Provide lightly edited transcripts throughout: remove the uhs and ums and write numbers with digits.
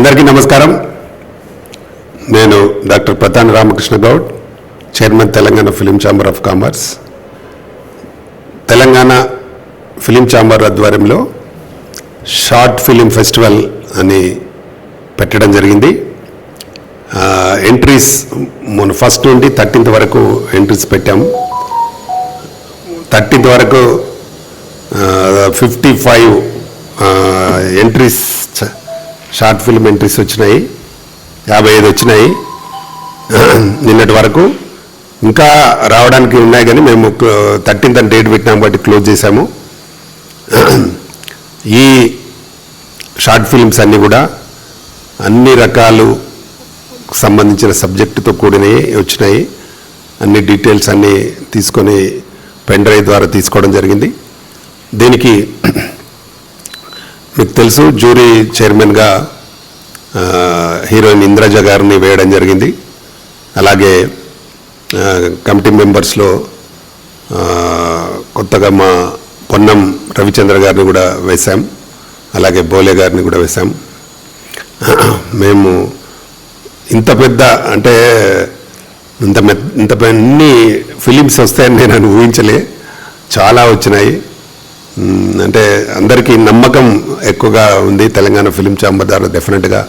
అందరికీ నమస్కారం. నేను doctor Prathan Ramakrishna Goud, chairman Telangana film chamber of commerce. Telangana film chamber ఆధ్వర్యంలో షార్ట్ ఫిలిం ఫెస్టివల్ అని పెట్టడం జరిగింది. ఎంట్రీస్ మొన్న 1st నుండి 13th వరకు ఎంట్రీస్ పెట్టాము. 13th వరకు 55 ఎంట్రీస్, షార్ట్ ఫిల్మ్ ఎంట్రీస్ వచ్చినాయి. 55 వచ్చినాయి నిన్నటి వరకు. ఇంకా రావడానికి ఉన్నాయి, కానీ మేము 13th అని డేట్ పెట్టినాం బట్టి క్లోజ్ చేశాము. ఈ షార్ట్ ఫిల్మ్స్ అన్నీ కూడా అన్ని రకాలు సంబంధించిన సబ్జెక్టుతో కూడినవి వచ్చినాయి. అన్ని డీటెయిల్స్ అన్నీ తీసుకొని పెన్ డ్రైవ్ ద్వారా తీసుకోవడం జరిగింది. దీనికి మీకు తెలుసు, జ్యూరీ చైర్మన్గా హీరోయిన్ ఇంద్రజ గారిని వేయడం జరిగింది. అలాగే కమిటీ మెంబర్స్లో కొత్తగా మా పొన్నం రవిచంద్ర గారిని కూడా వేశాం. అలాగే బోలే గారిని కూడా వేశాం. మేము ఇంత పెద్ద అంటే ఇంత అన్ని ఫిలిమ్స్ వస్తాయని నేను ఊహించలే. చాలా వచ్చినాయి. అంటే అందరికీ నమ్మకం ఎక్కువగా ఉంది. తెలంగాణ ఫిలిం ఛాంబర్ ద్వారా డెఫినెట్గా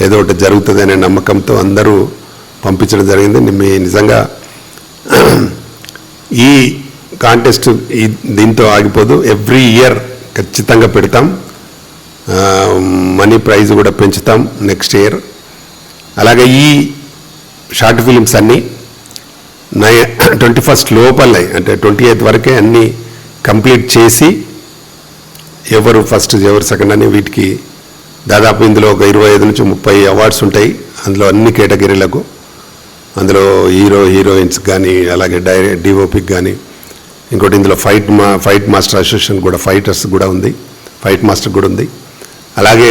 ఏదో ఒకటి జరుగుతుంది అనే నమ్మకంతో అందరూ పంపించడం జరిగింది. మీ నిజంగా ఈ కాంటెస్ట్ దీంతో ఆగిపోదు. ఎవ్రీ ఇయర్ ఖచ్చితంగా పెడతాం. మనీ ప్రైజ్ కూడా పెంచుతాం నెక్స్ట్ ఇయర్. అలాగే ఈ షార్ట్ ఫిలిమ్స్ అన్నీ 21st లోపలే, అంటే 28th వరకే అన్నీ కంప్లీట్ చేసి ఎవరు ఫస్ట్ ఎవరు సెకండ్ అని వీటికి దాదాపు ఇందులో ఒక 25 నుంచి 30 అవార్డ్స్ ఉంటాయి. అందులో అన్ని కేటగిరీలకు, అందులో హీరోయిన్స్ కానీ, అలాగే డిఓపికి కానీ, ఇంకోటి ఇందులో ఫైట్ మాస్టర్ అసోసియేషన్ కూడా, ఫైటర్స్ కూడా ఉంది, ఫైట్ మాస్టర్ కూడా ఉంది. అలాగే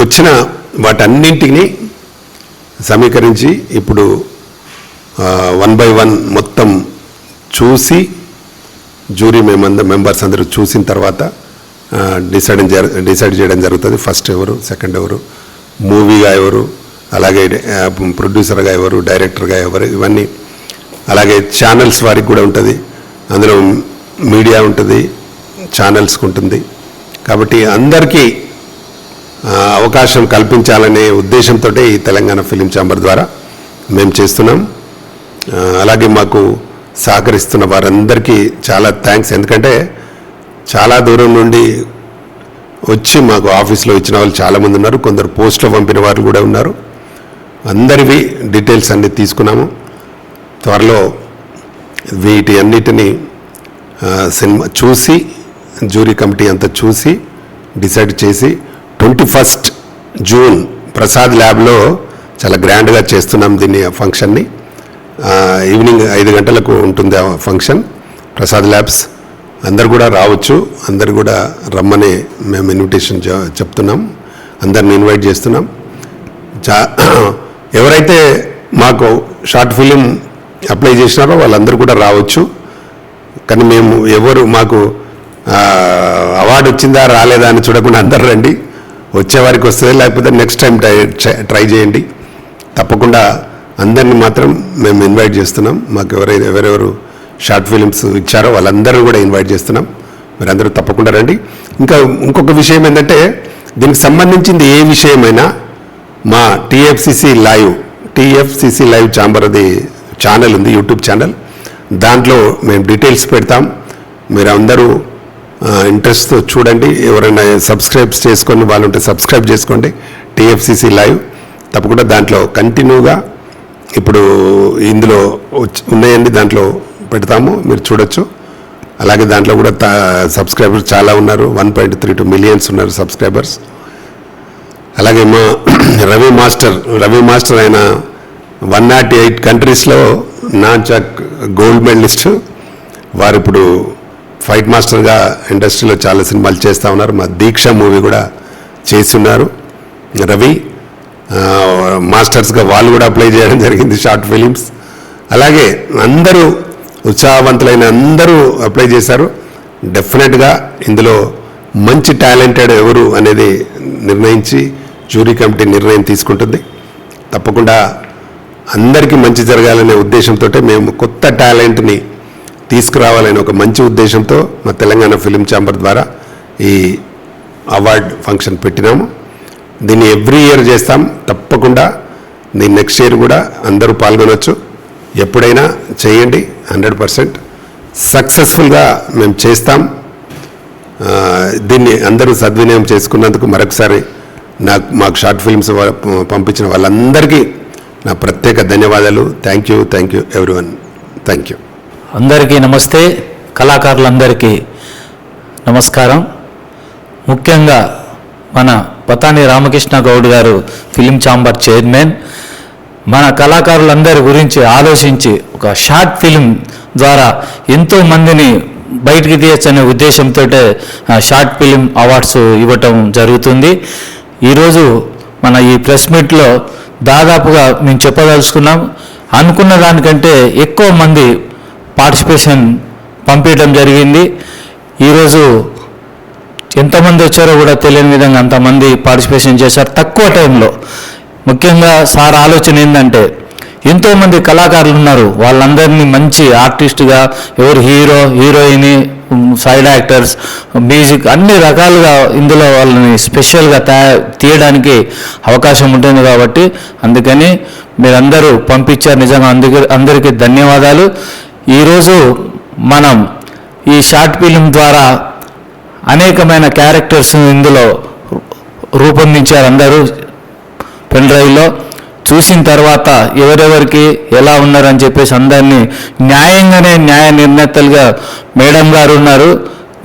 వచ్చిన వాటన్నింటినీ సమీకరించి ఇప్పుడు 1 by 1 మొత్తం చూసి జ్యూరీ మెంబర్స్ అందరూ చూసిన తర్వాత డిసైడ్ చేయడం జరుగుతుంది. ఫస్ట్ ఎవరు, సెకండ్ ఎవరు, మూవీగా ఎవరు, అలాగే ప్రొడ్యూసర్గా ఎవరు, డైరెక్టర్గా ఎవరు, ఇవన్నీ. అలాగే ఛానల్స్ వారికి కూడా ఉంటుంది. అందులో మీడియా ఉంటుంది, ఛానల్స్కి ఉంటుంది. కాబట్టి అందరికీ అవకాశం కల్పించాలనే ఉద్దేశంతో ఈ తెలంగాణ ఫిలిం ఛాంబర్ ద్వారా మేము చేస్తున్నాం. అలాగే మాకు సహకరిస్తున్న వారందరికీ చాలా థ్యాంక్స్. ఎందుకంటే చాలా దూరం నుండి వచ్చి మాకు ఆఫీస్లో ఇచ్చిన వాళ్ళు చాలామంది ఉన్నారు. కొందరు పోస్ట్లో పంపిన వారు కూడా ఉన్నారు. అందరివి డీటెయిల్స్ అన్నీ తీసుకున్నాము. త్వరలో వీటి అన్నిటినీ సినిమా చూసి, జ్యూరీ కమిటీ అంతా చూసి డిసైడ్ చేసి 21st జూన్ ప్రసాద్ ల్యాబ్లో చాలా గ్రాండ్గా చేస్తున్నాం దీన్ని, ఫంక్షన్ని. ఈవినింగ్ 5 గంటలకు ఉంటుంది ఆ ఫంక్షన్, ప్రసాద్ ల్యాబ్స్. అందరు కూడా రావచ్చు, అందరు కూడా రమ్మని మేము ఇన్విటేషన్ చెప్తున్నాం. అందరిని ఇన్వైట్ చేస్తున్నాం. ఎవరైతే మాకు షార్ట్ ఫిలిం అప్లై చేసినారో వాళ్ళందరూ కూడా రావచ్చు. కానీ మేము ఎవరు మాకు అవార్డు వచ్చిందా రాలేదా అని చూడకుండా అందరు రండి. వచ్చే వారికి వస్తుంది, లేకపోతే నెక్స్ట్ టైం ట్రై చేయండి. తప్పకుండా అందరినీ మాత్రం మేము ఇన్వైట్ చేస్తున్నాం. మాకు ఎవరెవరు షార్ట్ ఫిలిమ్స్ ఇచ్చారో వాళ్ళందరూ కూడా ఇన్వైట్ చేస్తున్నాం. మీరందరూ తప్పకుండా రండి. ఇంకొక విషయం ఏంటంటే, దీనికి సంబంధించింది ఏ విషయమైనా మా టీఎఫ్సిసి లైవ్ ఛాంబర్ అది ఛానల్ ఉంది, యూట్యూబ్ ఛానల్. దాంట్లో మేము డీటెయిల్స్ పెడతాం. మీరు అందరూ ఇంట్రెస్ట్తో చూడండి. ఎవరైనా సబ్స్క్రైబ్ చేసుకొని వాళ్ళు ఉంటే సబ్స్క్రైబ్ చేసుకోండి. టీఎఫ్సిసి లైవ్ తప్పకుండా దాంట్లో కంటిన్యూగా ఇప్పుడు ఇందులో ఉన్నాయండి, దాంట్లో పెడతాము, మీరు చూడొచ్చు. అలాగే దాంట్లో కూడా సబ్స్క్రైబర్స్ చాలా ఉన్నారు, 1.32 మిలియన్స్ ఉన్నారు సబ్స్క్రైబర్స్. అలాగే మా రవి మాస్టర్ ఆయన 108 కంట్రీస్లో నాన్చాక్ గోల్డ్ మెడలిస్ట్. వారు ఇప్పుడు ఫైట్ మాస్టర్గా ఇండస్ట్రీలో చాలా సినిమాలు చేస్తూ ఉన్నారు. మా దీక్ష మూవీ కూడా చేస్తున్నారు రవి. మాస్టర్స్గా వాళ్ళు కూడా అప్లై చేయడం జరిగింది షార్ట్ ఫిలిమ్స్. అలాగే అందరూ ఉత్సాహవంతులైన అందరూ అప్లై చేశారు. డెఫినెట్గా ఇందులో మంచి టాలెంటెడ్ ఎవరు అనేది నిర్ణయించి జ్యూరీ కమిటీ నిర్ణయం తీసుకుంటుంది. తప్పకుండా అందరికీ మంచి జరగాలనే ఉద్దేశంతో మేము కొత్త టాలెంట్ని తీసుకురావాలనే ఒక మంచి ఉద్దేశంతో మా తెలంగాణ ఫిలిం ఛాంబర్ ద్వారా ఈ అవార్డ్ ఫంక్షన్ పెట్టినాము. దీన్ని ఎవ్రీ ఇయర్ చేస్తాం. తప్పకుండా దీన్ని నెక్స్ట్ ఇయర్ కూడా అందరూ పాల్గొనవచ్చు. ఎప్పుడైనా చేయండి. 100% సక్సెస్ఫుల్గా మేము చేస్తాం. దీన్ని అందరూ సద్వినియోగం చేసుకున్నందుకు మరొకసారి మాకు షార్ట్ ఫిల్మ్స్ పంపించిన వాళ్ళందరికీ నా ప్రత్యేక ధన్యవాదాలు. Thank you everyone. Thank you. అందరికీ నమస్తే. కళాకారులందరికీ నమస్కారం. ముఖ్యంగా మన పతాని రామకృష్ణ గౌడ్ గారు ఫిలిం ఛాంబర్ చైర్మన్ మన కళాకారులందరి గురించి ఆలోచించి ఒక షార్ట్ ఫిలిం ద్వారా ఎంతో మందిని బయటికి తీయచ్చనే ఉద్దేశంతో షార్ట్ ఫిలిం అవార్డ్స్ ఇవ్వటం జరుగుతుంది. ఈరోజు మన ఈ ప్రెస్ మీట్లో దాదాపుగా మేము చెప్పదలుచుకున్నాం. అనుకున్న దానికంటే ఎక్కువ మంది పార్టిసిపేషన్ పంపించడం జరిగింది. ఈరోజు ఎంతమంది వచ్చారో కూడా తెలియని విధంగా అంతమంది పార్టిసిపేషన్ చేశారు తక్కువ టైంలో. ముఖ్యంగా సార్ ఆలోచన ఏంటంటే ఎంతోమంది కళాకారులు ఉన్నారు, వాళ్ళందరినీ మంచి ఆర్టిస్ట్గా ఎవరు హీరోయిన్ సైడ్ యాక్టర్స్ మ్యూజిక్ అన్ని రకాలుగా ఇందులో వాళ్ళని స్పెషల్గా తీయడానికి అవకాశం ఉంటుంది కాబట్టి అందుకని మీరందరూ పంపించారు. నిజంగా అందరికీ ధన్యవాదాలు. ఈరోజు మనం ఈ షార్ట్ ఫిలిం ద్వారా అనేకమైన క్యారెక్టర్స్ ఇందులో రూపొందించారు. అందరూ పెన్ డ్రైవ్లో చూసిన తర్వాత ఎవరెవరికి ఎలా ఉన్నారని చెప్పేసి అందరినీ న్యాయంగానే న్యాయ నిర్ణేతలుగా మేడం గారు ఉన్నారు,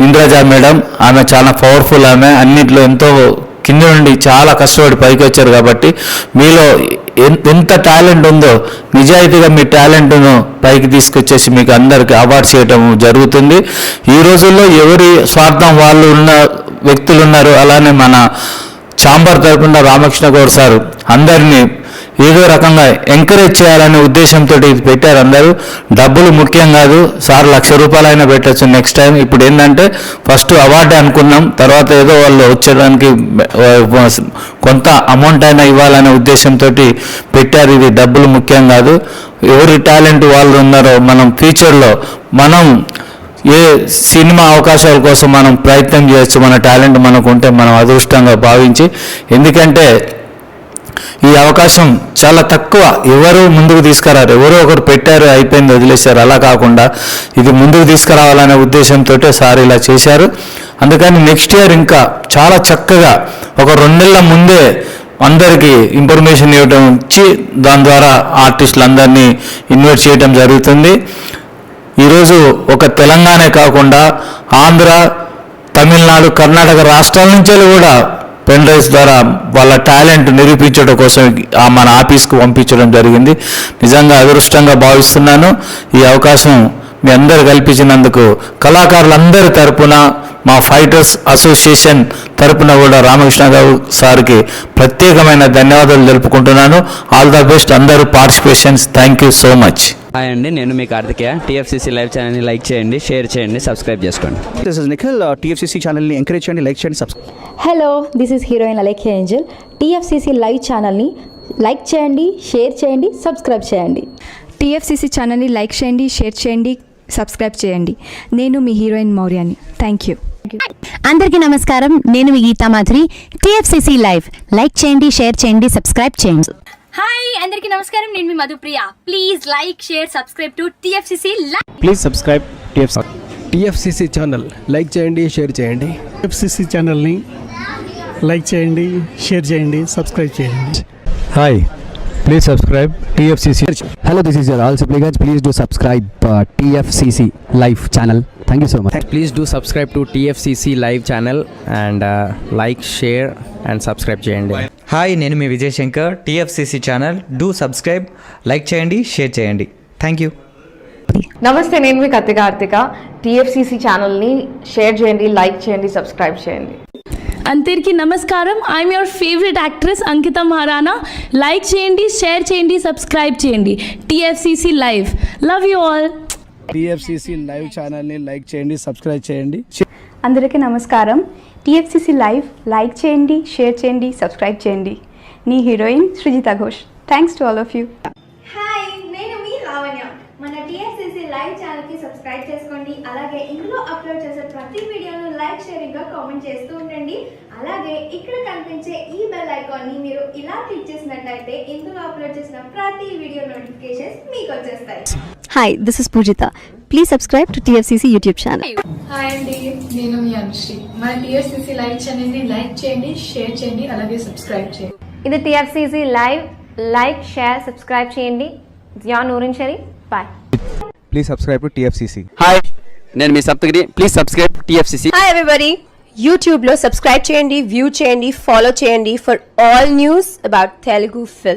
ఇంద్రజ మేడం. ఆమె చాలా పవర్ఫుల్. ఆమె అన్నింటిలో ఎంతో కింద నుండి చాలా కష్టపడి పైకి వచ్చారు. కాబట్టి మీలో ఎంత టాలెంట్ ఉందో నిజాయితీగా మీ టాలెంట్ను పైకి తీసుకొచ్చేసి మీకు అందరికీ అవార్డ్స్ చేయడం జరుగుతుంది. ఈ రోజుల్లో ఎవరి స్వార్థం వాళ్ళు ఉన్న వ్యక్తులు ఉన్నారు. అలానే మన ఛాంబర్ తరపున రామకృష్ణ గౌడ్ సార్ అందరినీ ఏదో రకంగా ఎంకరేజ్ చేయాలనే ఉద్దేశంతో ఇది పెట్టారు. అందరూ డబ్బులు ముఖ్యం కాదు. సార్ ₹1,00,000 అయినా పెట్టచ్చు నెక్స్ట్ టైం. ఇప్పుడు ఏంటంటే ఫస్ట్ అవార్డు అనుకున్నాం, తర్వాత ఏదో వాళ్ళు వచ్చేదానికి కొంత అమౌంట్ అయినా ఇవ్వాలనే ఉద్దేశంతో పెట్టారు. ఇది డబ్బులు ముఖ్యం కాదు. ఎవరి టాలెంట్ వాళ్ళు ఉన్నారో మనం ఫ్యూచర్లో మనం ఏ సినిమా అవకాశాల కోసం మనం ప్రయత్నం చేయొచ్చు. మన టాలెంట్ మనకు ఉంటే మనం అదృష్టంగా భావించి, ఎందుకంటే ఈ అవకాశం చాలా తక్కువ, ఎవరు ముందుకు తీసుకురారు. ఎవరో ఒకరు పెట్టారు, అయిపోయింది, వదిలేశారు. అలా కాకుండా ఇది ముందుకు తీసుకురావాలనే ఉద్దేశంతో సార్ ఇలా చేశారు. అందుకని నెక్స్ట్ ఇయర్ ఇంకా చాలా చక్కగా ఒక 2 నెలల ముందే అందరికీ ఇన్ఫర్మేషన్ ఇవ్వడం ఇచ్చి దాని ద్వారా ఆర్టిస్టులందరినీ ఇన్వైట్ చేయడం జరుగుతుంది. ఈరోజు ఒక తెలంగాణ కాకుండా ఆంధ్ర, తమిళనాడు, కర్ణాటక రాష్ట్రాల నుంచి కూడా పెన్ డ్రైవ్స్ ద్వారా వాళ్ళ టాలెంట్ నిరూపించడం కోసం మన ఆఫీస్కు పంపించడం జరిగింది. నిజంగా అదృష్టంగా భావిస్తున్నాను. ఈ అవకాశం మీ అందరు కల్పించినందుకు కళాకారులందరి తరపున, మా ఫైటర్స్ అసోసియేషన్ తరపున కూడా రామకృష్ణ గారు సార్కి ప్రత్యేకమైన ధన్యవాదాలు తెలుపుకుంటున్నాను. ఆల్ ద బెస్ట్ అందరూ participations. Thank you so much. Hi అండి, నేను మీ కార్తికేయ. టీఎఫ్సీసీ లైవ్ ఛానల్ని లైక్ చేయండి, షేర్ చేయండి, సబ్స్క్రైబ్ చేసుకోండి. This is Nikhil. టీఎఫ్సీసీ ఛానల్ని ఎంకరేజ్ చేయండి, లైక్ చేయండి, subscribe. Hello, this is heroine Alekhya Angel. TFCC live ఛానల్ని లైక్ చేయండి, షేర్ చేయండి, సబ్స్క్రైబ్ చేయండి. టీఎఫ్సీసీ ఛానల్ని లైక్ చేయండి, షేర్ చేయండి, సబ్స్క్రైబ్ చేయండి. నేను మీ హీరోయిన్ మౌర్యాని. Thank you. అందరికీ నమస్కారం. నేను మీ Gita Madhuri. TFCC live like చేయండి, షేర్ చేయండి, సబ్స్క్రైబ్ చేయండి. హాయ్ అందరికీ నమస్కారం. నేను మీ Madhupriya. Please like, share, subscribe to TFCC live. Please subscribe TFCC channel like చేయండి, షేర్ చేయండి. టీఎఫ్సీసీ ఛానల్ని లైక్ చేయండి, షేర్ చేయండి, సబ్స్క్రైబ్ చేయండి. Hi, please subscribe TFCC. Hello, this is your all supplicants. Please do subscribe TFCC live channel. Thank you so much. Please do subscribe to TFCC live channel and like, share and subscribe చేయండి. Hi, నేను మీ Vijay Shankar. TFCC channel do subscribe, like చేయండి, share చేయండి. Thank you. నమస్తే, నేను మీ Karthika. TFCC ఛానల్ని share చేయండి, లైక్ చేయండి, సబ్స్క్రైబ్ చేయండి. అందరికీ నమస్కారం. I'm your favourite actress Ankita Maharana. Like చేయండి, షేర్ చేయండి, సబ్స్క్రైబ్ చేయండి. TFCC live. Love you all. TFCC live ఛానల్ని లైక్ చేయండి, సబ్స్క్రైబ్ చేయండి. అందరికీ నమస్కారం. టీఎఫ్సీసీ లైవ్ లైక్ చేయండి, షేర్ చేయండి, సబ్స్క్రైబ్ చేయండి. నీ heroine Srujitha Ghosh. Thanks to all of you. Hi, నేను మీ లావణ్య. మన టీఎఫ్సీసీ లైవ్ ఛానల్కి సబ్స్క్రైబ్ చేసుకోండి. అలాగే ఇందులో అప్లోడ్ చేసే ప్రతి వీడియోను లైక్, షేరింగ్గా కామెంట్ చేస్తూ ఉండండి. అలాగే ఇక్కడ కనిపించే ఈ బెల్ ఐకాన్ని మీరు ఇలా క్లిక్ చేసినట్లయితే ఇందులో అప్లోడ్ చేసిన ప్రతి వీడియో నోటిఫికేషన్స్ మీకు వచ్చేస్తాయి. Hi, this is Pujitha. Please subscribe to TFCC YouTube channel. Hi అండి, నేను మీ అనుశ్రీ. మన టీఎఫ్సీసీ లైవ్ ఛానల్ని లైక్ చేయండి, షేర్ చేయండి, అలాగే సబ్స్క్రైబ్ చేయండి. ఇది TFCC live. Like, share, subscribe చేయండి. Zia Noorin Sharif. Bye. Please subscribe to TFCC. Hi, నేను మీ Saptagiri. Please subscribe TFCC. Hi everybody, యూట్యూబ్లో సబ్స్క్రైబ్ చేయండి, వ్యూ చేయండి, ఫాలో చేయండి for all news about Telugu film.